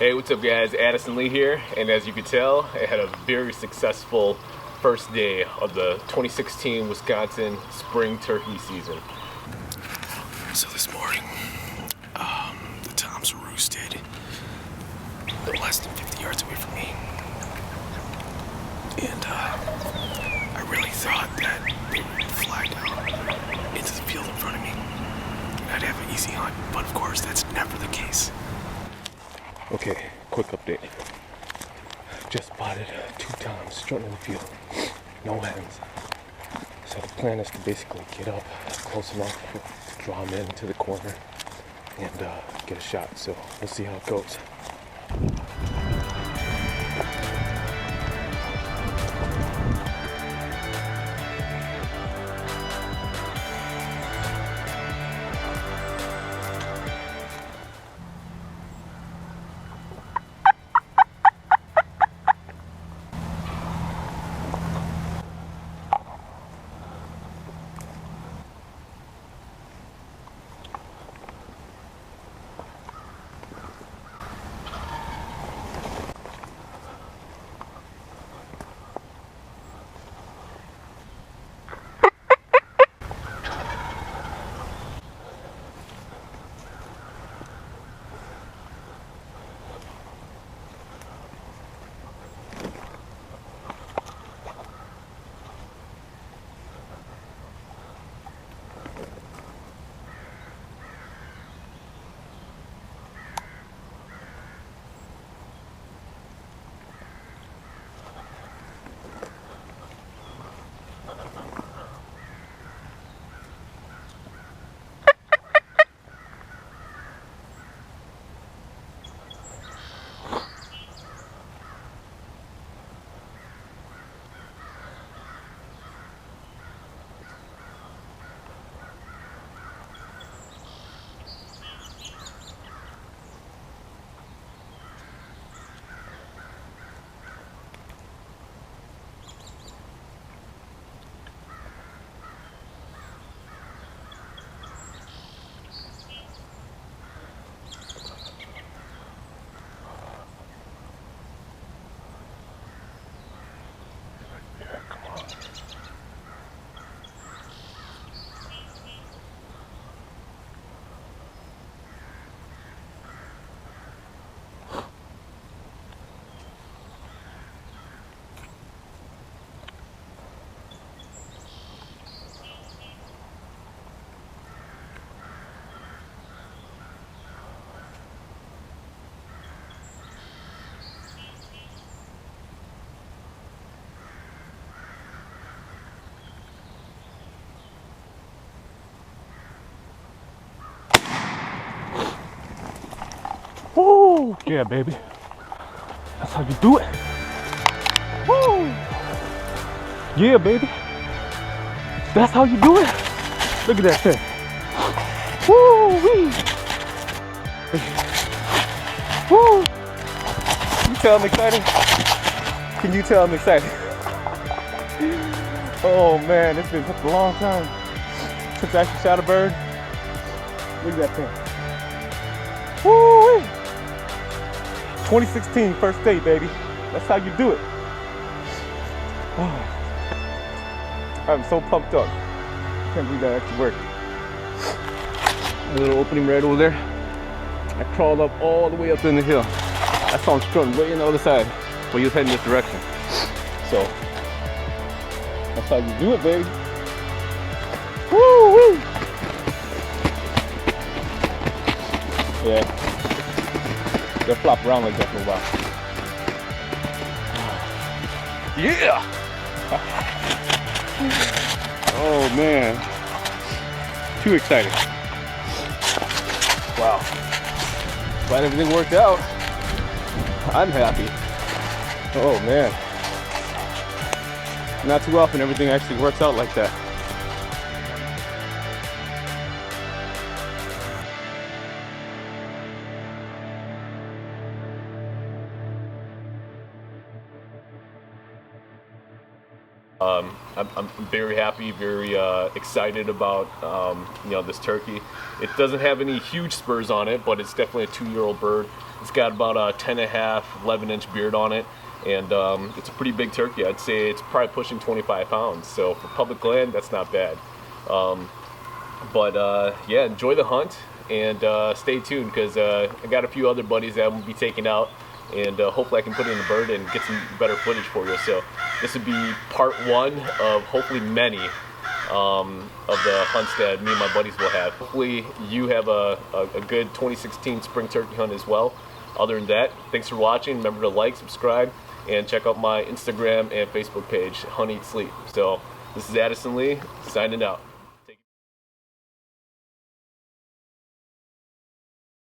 Hey, what's up guys? Addison Lee here, and as you can tell, I had a very successful first day of the 2016 Wisconsin spring turkey season. So this morning, the toms roosted no less than 50 yards away from me. And I really thought that they would fly down into the field in front of me and I'd have an easy hunt, but of course that's never the case. Okay, quick update. Just spotted 2 toms strutting in the field. No hens. So the plan is to basically get up close enough to draw them into the corner and get a shot. So we'll see how it goes. Woo! Yeah, baby. That's how you do it. Woo! Yeah, baby. That's how you do it. Look at that thing. Woo! Woo! You tell I'm excited? Can you tell I'm excited? Oh man, it's been such a long time since I actually shot a bird. Look at that thing. Woo! 2016 first day, baby. That's how you do it. Oh, I'm so pumped up. Can't believe that actually worked. A little opening right over there. I crawled up all the way up in the hill. I saw him strutting way on the other side when he was heading this direction. So that's how you do it, baby. Woo! Yeah. They'll flop around like that for a while. Yeah! Oh man. Too excited. Wow. Glad everything worked out. I'm happy. Oh man. Not too often everything actually works out like that. I'm very happy, very excited about this turkey. It doesn't have any huge spurs on it, but it's definitely a 2-year-old bird. It's got about a 10.5, 11-inch beard on it, and it's a pretty big turkey. I'd say it's probably pushing 25 pounds. So for public land, that's not bad. Yeah, enjoy the hunt and stay tuned, because I got a few other buddies that will be taking out, and hopefully I can put in the bird and get some better footage for you. So this would be part 1 of hopefully many of the hunts that me and my buddies will have. Hopefully you have a good 2016 spring turkey hunt as well. Other than that, thanks for watching. Remember to like, subscribe, and check out my Instagram and Facebook page, Hunt Eat Sleep. So this is Addison Lee, signing out.